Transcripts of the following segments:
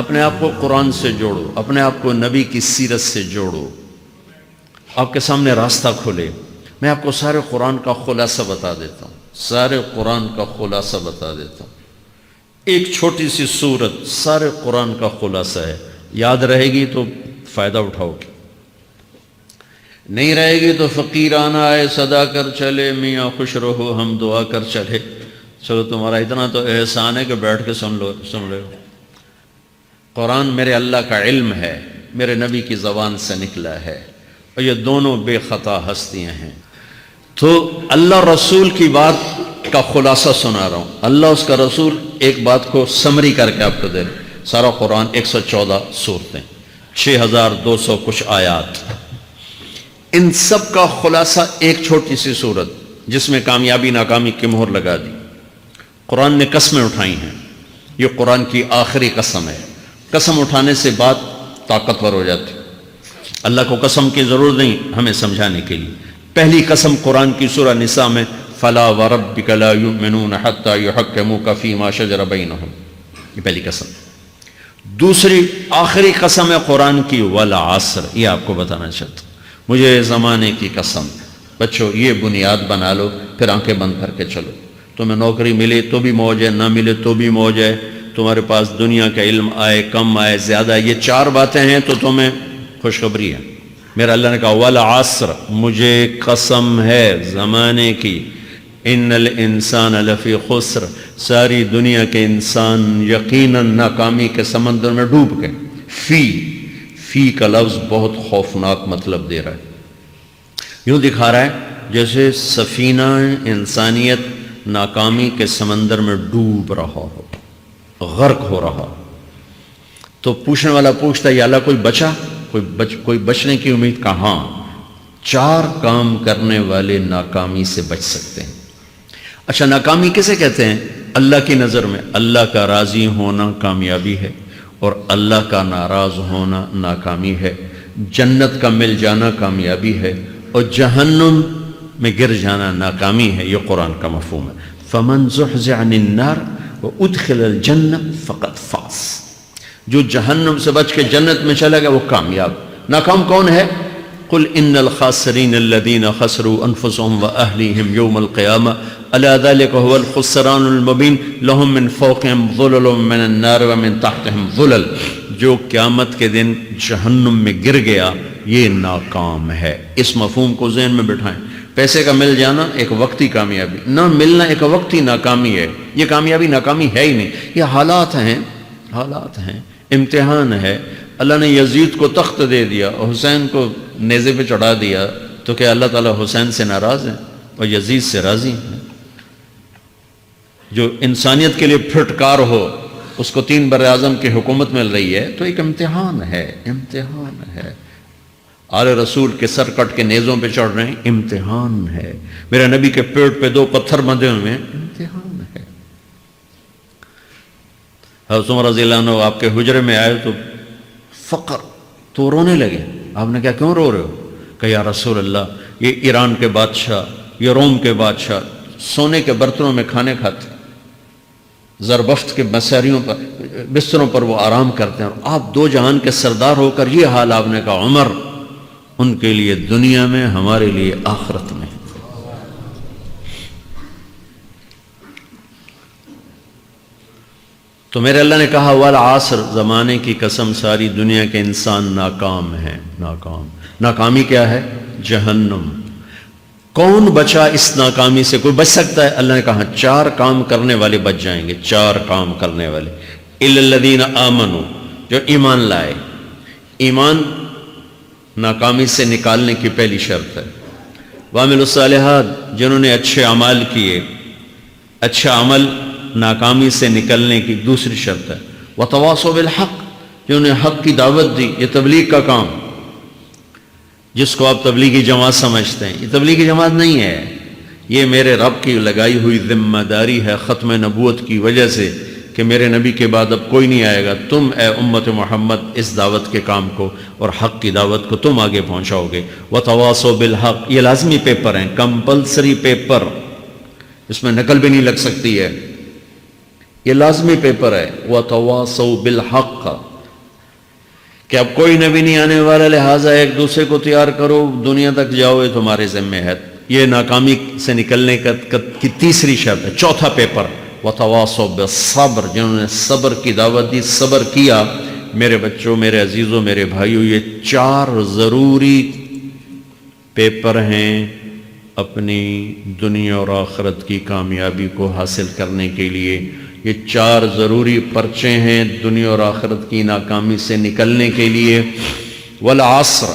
اپنے آپ کو قرآن سے جوڑو، اپنے آپ کو نبی کی سیرت سے جوڑو، آپ کے سامنے راستہ کھلے۔ میں آپ کو سارے قرآن کا خلاصہ بتا دیتا ہوں، سارے قرآن کا خلاصہ بتا دیتا ہوں۔ ایک چھوٹی سی سورت سارے قرآن کا خلاصہ ہے، یاد رہے گی تو فائدہ اٹھاؤ گے، نہیں رہے گی تو فقیرانہ آئے صدا کر چلے، میاں خوش رہو ہم دعا کر چلے۔ چلو تمہارا اتنا تو احسان ہے کہ بیٹھ کے سن لے۔ قرآن میرے اللہ کا علم ہے، میرے نبی کی زبان سے نکلا ہے، اور یہ دونوں بے خطا ہستیاں ہیں۔ تو اللہ رسول کی بات کا خلاصہ سنا رہا ہوں، اللہ اس کا رسول ایک بات کو سمری کر کے آپ کو دے رہے۔ سارا قرآن 114 سورتیں، 6200 کچھ آیات، ان سب کا خلاصہ ایک چھوٹی سی سورت جس میں کامیابی ناکامی کی مہر لگا دی۔ قرآن نے قسمیں اٹھائی ہیں، یہ قرآن کی آخری قسم ہے۔ قسم اٹھانے سے بات طاقتور ہو جاتی، اللہ کو قسم کی ضرورت نہیں ہمیں سمجھانے کے لیے۔ پہلی قسم قرآن کی سورہ نساء میں فَلَا وَرَبِّكَ لَا يُؤْمِنُونَ حَتَّى يُحَكِّمُوكَ فِي مَا شَجَرَ بَيْنَهُمْ، یہ پہلی قسم۔ دوسری آخری قسم ہے قرآن کی وَالْعَصْرِ، یہ آپ کو بتانا چاہتا ہوں۔ مجھے زمانے کی قسم، بچوں یہ بنیاد بنا لو، پھر آنکھیں بند کر کے چلو۔ تمہیں نوکری ملے تو بھی موج ہے، نہ ملے تو بھی موج ہے، تمہارے پاس دنیا کا علم آئے کم آئے زیادہ، یہ چار باتیں ہیں تو تمہیں خوشخبری ہے۔ میرا اللہ نے کہا والعصر، مجھے قسم ہے زمانے کی، ان الانسان لفی خسر، ساری دنیا کے انسان یقیناً ناکامی کے سمندر میں ڈوب گئے۔ فی کا لفظ بہت خوفناک مطلب دے رہا ہے، یوں دکھا رہا ہے جیسے سفینہ انسانیت ناکامی کے سمندر میں ڈوب رہا ہو، غرق ہو رہا۔ تو پوچھنے والا پوچھتا ہے یا اللہ کوئی بچا، کوئی بچنے کی امید کہاں؟ چار کام کرنے والے ناکامی سے بچ سکتے ہیں۔ اچھا ناکامی کسے کہتے ہیں؟ اللہ کی نظر میں اللہ کا راضی ہونا کامیابی ہے، اور اللہ کا ناراض ہونا ناکامی ہے۔ جنت کا مل جانا کامیابی ہے، اور جہنم میں گر جانا ناکامی ہے۔ یہ قرآن کا مفہوم ہے۔ فَمَنْ زُحْزِحَ عَنِ النَّارِ وَأُدْخِلَ الْجَنَّةَ فَقَدْ فَازَ، جو جہنم سے بچ کے جنت میں چلا گیا وہ کامیاب۔ ناکام کون ہے؟ قُلْ إِنَّ الْخَاسِرِينَ الَّذِينَ خَسِرُوا أَنفُسَهُمْ وَأَهْلِيهِمْ يَوْمَ الْقِيَامَةِ أَلَا ذَلِكَ هُوَ الْخُسْرَانُ الْمُبِينُ لَهُم مِّن فَوْقِهِمْ ظُلَلٌ مِّنَ النَّارِ وَمِن تَحْتِهِمْ ظُلَلٌ، جو قیامت کے دن جہنم میں گر گیا یہ ناکام ہے۔ اس مفہوم کو ذہن میں بٹھائیں۔ پیسے کا مل جانا ایک وقتی کامیابی، نہ ملنا ایک وقتی ناکامی ہے۔ یہ کامیابی ناکامی ہے ہی نہیں، یہ حالات ہیں، امتحان ہے۔ اللہ نے یزید کو تخت دے دیا اور حسین کو نیزے پہ چڑھا دیا، تو کیا اللہ تعالیٰ حسین سے ناراض ہیں اور یزید سے راضی ہیں؟ جو انسانیت کے لیے پھٹکار ہو اس کو 3 براعظم کی حکومت مل رہی ہے تو ایک امتحان ہے۔ آل رسول کے سر کٹ کے نیزوں پہ چڑھ رہے ہیں، امتحان ہے۔ میرے نبی کے پیٹ پہ 2 پتھر بندھے ہوئے ہیں، امتحان ہے۔ حضرت عمر رضی اللہ عنہ آپ کے حجرے میں آئے تو فقر تو رونے لگے۔ آپ نے کہا کیوں رو رہے ہو؟ کہ یا رسول اللہ یہ ایران کے بادشاہ، یہ روم کے بادشاہ سونے کے برتنوں میں کھانے کھاتے، زربفت کے بستروں پر وہ آرام کرتے ہیں، اور آپ 2 جہان کے سردار ہو کر یہ حال۔ آپ نے کہا عمر ان کے لیے دنیا میں، ہمارے لیے آخرت میں۔ تو میرے اللہ نے کہا والعصر، زمانے کی قسم ساری دنیا کے انسان ناکام ہیں، ناکامی کیا ہے؟ جہنم۔ کون بچا اس ناکامی سے؟ کوئی بچ سکتا ہے؟ اللہ نے کہا 4 کام کرنے والے بچ جائیں گے، 4 کام کرنے والے۔ اِلَّا الَّذِينَ آمَنُوا، جو ایمان لائے۔ ایمان ناکامی سے نکالنے کی پہلی شرط ہے۔ وَعَمِلُوا الصَّالِحَاتِ، جنہوں نے اچھے اعمال کیے، اچھا عمل ناکامی سے نکلنے کی دوسری شرط ہے۔ وَتَوَاصَوْا بِالْحَقِّ، جنہوں نے حق کی دعوت دی۔ یہ تبلیغ کا کام، جس کو آپ تبلیغی جماعت سمجھتے ہیں، یہ تبلیغی جماعت نہیں ہے، یہ میرے رب کی لگائی ہوئی ذمہ داری ہے ختم نبوت کی وجہ سے کہ میرے نبی کے بعد اب کوئی نہیں آئے گا۔ تم اے امت محمد اس دعوت کے کام کو اور حق کی دعوت کو تم آگے پہنچاؤ گے۔ وَتَوَاصَوْا بِالْحَقِّ، یہ لازمی پیپر ہیں، کمپلسری پیپر، اس میں نقل بھی نہیں لگ سکتی ہے، یہ لازمی پیپر ہے۔ وَتَوَاصَوْا بِالْحَقِّ، کہ اب کوئی نبی نہیں آنے والا، لہٰذا ایک دوسرے کو تیار کرو، دنیا تک جاؤ، یہ تمہارے ذمہ ہے۔ یہ ناکامی سے نکلنے کی تیسری شرط ہے۔ چوتھا پیپر وَتَوَاصَوْا بِالصَّبْرِ، جنہوں نے صبر کی دعوت دی، صبر کیا۔ میرے بچوں، میرے عزیزوں، میرے بھائیوں، یہ 4 ضروری پیپر ہیں اپنی دنیا اور آخرت کی کامیابی کو حاصل کرنے کے لیے۔ یہ 4 ضروری پرچے ہیں دنیا اور آخرت کی ناکامی سے نکلنے کے لیے۔ والعصر،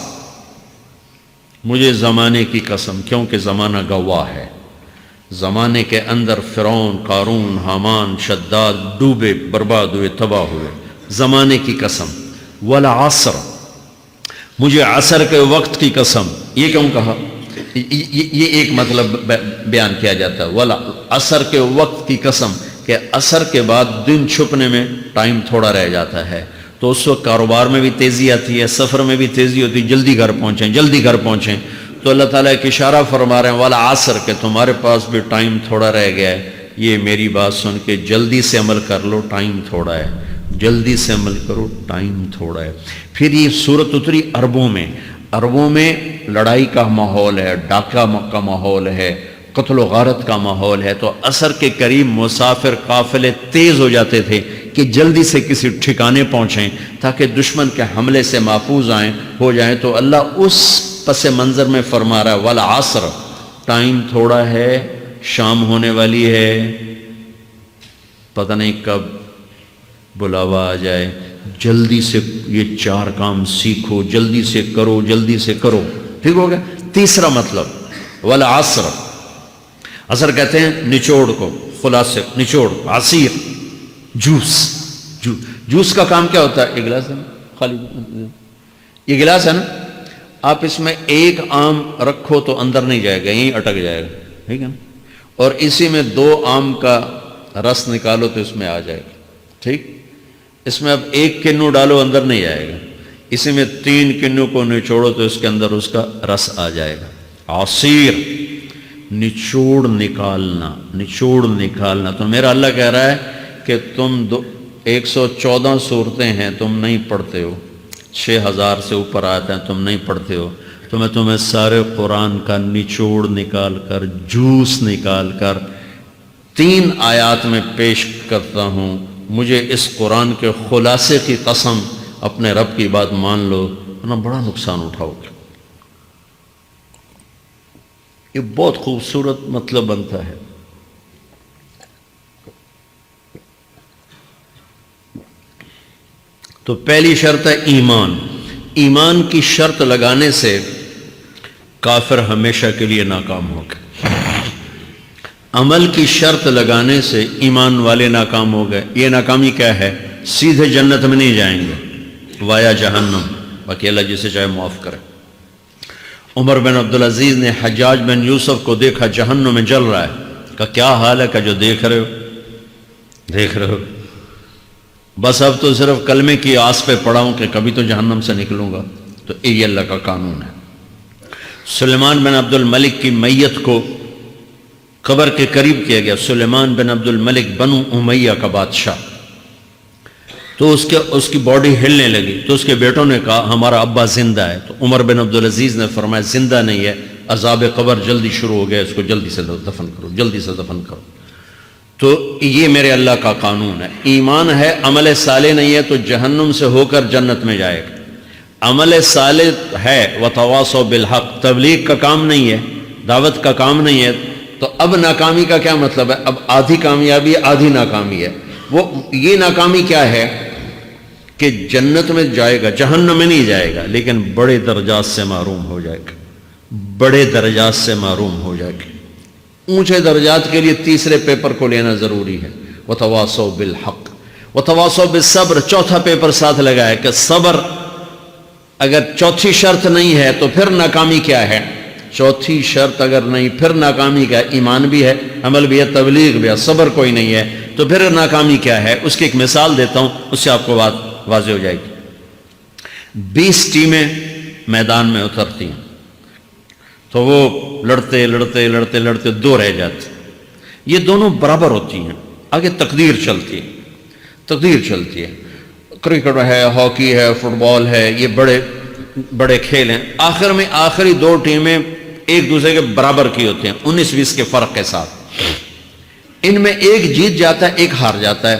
مجھے زمانے کی قسم، کیونکہ زمانہ گواہ ہے۔ زمانے کے اندر فرعون، قارون، حامان، شداد ڈوبے، برباد ہوئے، تباہ ہوئے۔ زمانے کی قسم۔ والعصر، مجھے عصر کے وقت کی قسم۔ یہ کیوں کہا؟ یہ ایک مطلب بیان کیا جاتا ہے، والعصر کے وقت کی قسم، کہ عصر کے بعد دن چھپنے میں ٹائم تھوڑا رہ جاتا ہے، تو اس وقت کاروبار میں بھی تیزی آتی ہے، سفر میں بھی تیزی ہوتی ہے، جلدی گھر پہنچیں، جلدی گھر پہنچیں۔ تو اللہ تعالیٰ ایک اشارہ فرما رہے ہیں والعصر، کہ تمہارے پاس بھی ٹائم تھوڑا رہ گیا ہے، یہ میری بات سن کے جلدی سے عمل کر لو، ٹائم تھوڑا ہے، جلدی سے عمل کرو، ٹائم تھوڑا ہے۔ پھر یہ صورت اتری عربوں میں۔ عربوں میں لڑائی کا ماحول ہے، ڈاکہ کا ماحول ہے، قتل و غارت کا ماحول ہے، تو عصر کے قریب مسافر قافلے تیز ہو جاتے تھے کہ جلدی سے کسی ٹھکانے پہنچیں تاکہ دشمن کے حملے سے محفوظ ہو جائیں۔ تو اللہ اس پس منظر میں فرما رہا ہے والعصر، ٹائم تھوڑا ہے، شام ہونے والی ہے، پتہ نہیں کب بلاوا آ جائے، جلدی سے یہ 4 کام سیکھو، جلدی سے کرو، جلدی سے کرو۔ ٹھیک ہو گیا؟ تیسرا مطلب والعصر، عصر کہتے ہیں نچوڑ کو، خلاصے، نچوڑ، عصیر، جوس کا کام کیا ہوتا ہے؟ یہ گلاس ہے نا، خالی یہ گلاس ہے نا، آپ اس میں 1 آم رکھو تو اندر نہیں جائے گا، یہیں اٹک جائے گا، ٹھیک ہے نا، اور اسی میں 2 آم کا رس نکالو تو اس میں آ جائے گا، ٹھیک۔ اس میں اب 1 کنو ڈالو، اندر نہیں جائے گا، اسی میں 3 کنو کو نچوڑو تو اس کے اندر اس کا رس آ جائے گا۔ عصیر، نچوڑ نکالنا، نچوڑ نکالنا۔ تو میرا اللہ کہہ رہا ہے کہ تم 114 صورتیں ہیں، تم نہیں پڑھتے ہو، 6000 سے اوپر آتے ہیں، تم نہیں پڑھتے ہو، تو میں تمہیں سارے قرآن کا نچوڑ نکال کر، جوس نکال کر 3 آیات میں پیش کرتا ہوں۔ مجھے اس قرآن کے خلاصے کی قسم، اپنے رب کی بات مان لو، ورنہ بڑا نقصان اٹھاؤ گے۔ یہ بہت خوبصورت مطلب بنتا ہے۔ تو پہلی شرط ہے ایمان۔ ایمان کی شرط لگانے سے کافر ہمیشہ کے لیے ناکام ہو گئے۔ عمل کی شرط لگانے سے ایمان والے ناکام ہو گئے۔ یہ ناکامی کیا ہے؟ سیدھے جنت میں نہیں جائیں گے، وایا جہنم، باقی اللہ جسے چاہے معاف کرے۔ عمر بن عبدالعزیز نے حجاج بن یوسف کو دیکھا جہنم میں جل رہا ہے، کہا کیا حال ہے؟ کہ جو دیکھ رہے ہو، بس اب تو صرف کلمے کی آس پہ پڑا ہوں کہ کبھی تو جہنم سے نکلوں گا۔ تو یہ اللہ کا قانون ہے۔ سلیمان بن عبد الملک کی میت کو قبر کے قریب کیا گیا۔ سلیمان بن عبد الملک بنو امیہ کا بادشاہ، تو اس کی باڈی ہلنے لگی، تو اس کے بیٹوں نے کہا ہمارا ابا زندہ ہے۔ تو عمر بن عبدالعزیز نے فرمایا زندہ نہیں ہے، عذاب قبر جلدی شروع ہو گیا، اس کو جلدی سے دفن کرو، جلدی سے دفن کرو۔ تو یہ میرے اللہ کا قانون ہے۔ ایمان ہے، عمل صالح نہیں ہے تو جہنم سے ہو کر جنت میں جائے گا۔ عمل صالح ہے، وتواصوا بالحق، تبلیغ کا کام نہیں ہے، دعوت کا کام نہیں ہے، تو اب ناکامی کا کیا مطلب ہے؟ اب آدھی کامیابی آدھی ناکامی ہے۔ یہ ناکامی کیا ہے کہ جنت میں جائے گا، جہنم میں نہیں جائے گا، لیکن بڑے درجات سے محروم ہو جائے گا، بڑے درجات سے محروم ہو جائے گا۔ اونچے درجات کے لیے تیسرے پیپر کو لینا ضروری ہے، وتواصوا بالحق وتواصوا بالصبر۔ چوتھا پیپر ساتھ لگا ہے کہ صبر، اگر چوتھی شرط نہیں ہے تو پھر ناکامی کیا ہے؟ چوتھی شرط اگر نہیں، پھر ناکامی کیا ہے؟ ایمان بھی ہے، عمل بھی ہے، تبلیغ بھی ہے، صبر کوئی نہیں ہے، تو پھر ناکامی کیا ہے؟ اس کی ایک مثال دیتا ہوں، اس سے آپ کو بات واضح ہو جائے گی۔ 20 ٹیمیں میدان میں اترتی ہیں، تو وہ لڑتے لڑتے لڑتے لڑتے 2 رہ جاتے، یہ دونوں برابر ہوتی ہیں، آگے تقدیر چلتی ہے، تقدیر چلتی ہے۔ کرکٹ ہے، ہاکی ہے، فٹ بال ہے، یہ بڑے بڑے کھیل ہیں، آخر میں آخری دو ٹیمیں ایک دوسرے کے برابر کی ہوتے ہیں 19-20 کے فرق کے ساتھ، ان میں ایک جیت جاتا ہے ایک ہار جاتا ہے،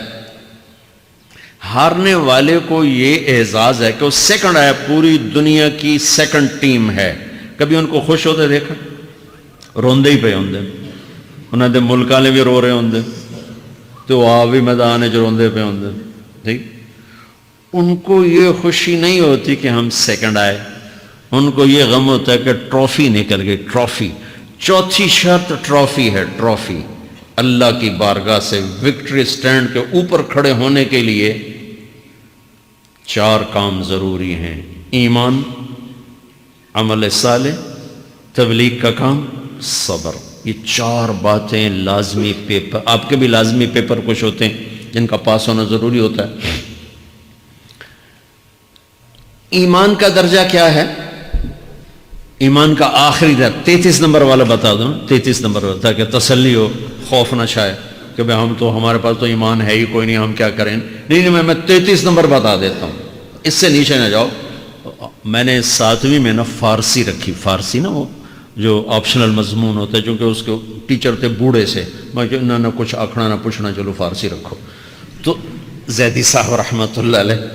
ہارنے والے کو یہ اعزاز ہے کہ وہ سیکنڈ آیا، پوری دنیا کی سیکنڈ ٹیم ہے، کبھی ان کو خوش ہوتے دیکھا؟ روندے ہی پہ ہوندے، انہوں نے ملک والے بھی رو رہے ہوندے تو آپ بھی میدان جو روندے پہ ہوندے، ٹھیک؟ ان کو یہ خوشی نہیں ہوتی کہ ہم سیکنڈ آئے، ان کو یہ غم ہوتا ہے کہ ٹرافی نکل گئی، ٹرافی، چوتھی شرط ٹرافی ہے، ٹرافی، اللہ کی بارگاہ سے وکٹری سٹینڈ کے اوپر کھڑے ہونے کے لیے 4 کام ضروری ہیں: ایمان، عمل صالح، تبلیغ کا کام، صبر، یہ 4 باتیں لازمی پیپر، آپ کے بھی لازمی پیپر کچھ ہوتے ہیں جن کا پاس ہونا ضروری ہوتا ہے۔ ایمان کا درجہ کیا ہے؟ ایمان کا آخری درجہ 33 نمبر والا بتا دوں، 33 نمبر والا، تاکہ تسلی ہو، خوف نہ چھائے کہ بھئی ہمارے پاس تو ایمان ہے ہی کوئی نہیں، ہم کیا کریں؟ نہیں، میں 33 نمبر بتا دیتا ہوں، اس سے نیچے نہ جاؤ۔ میں نے 7ویں میں نا فارسی رکھی، فارسی نا وہ جو آپشنل مضمون ہوتا ہے، چونکہ اس کے ٹیچر تھے بوڑھے سے، میں کہ نہ کچھ آکھنا نہ پوچھنا، چلو فارسی رکھو، تو زیدی صاحب رحمۃ اللہ علیہ،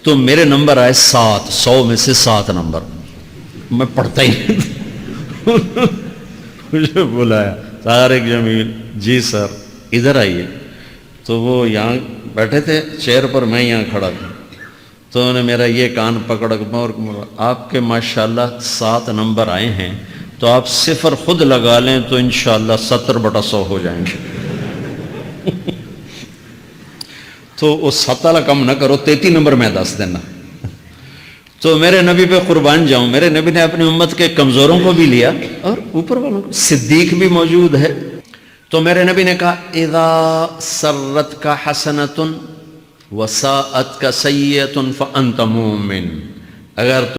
تو میرے نمبر آئے 7، 100 میں سے 7 نمبر، میں پڑھتا ہی نہیں، مجھے بلایا طارق جمیل، جی سر ادھر آئیے، تو وہ یہاں بیٹھے تھے چیئر پر، میں یہاں کھڑا تھا، تو انہوں نے میرا یہ کان پکڑ کے، آپ کے ماشاءاللہ 7 نمبر آئے ہیں، تو آپ 0 خود لگا لیں تو انشاءاللہ 70/100 ہو جائیں گے۔ تو وہ 7 والا کم نہ کرو، 33 نمبر میں 10 دینا۔ تو میرے نبی پہ قربان جاؤں، میرے نبی نے اپنی امت کے کمزوروں کو بھی لیا اور اوپر والوں کو، صدیق بھی موجود ہے، تو میرے نبی نے کہا اذا سرتک حسنۃ وساءتک سیئۃ فانت مومن، اگر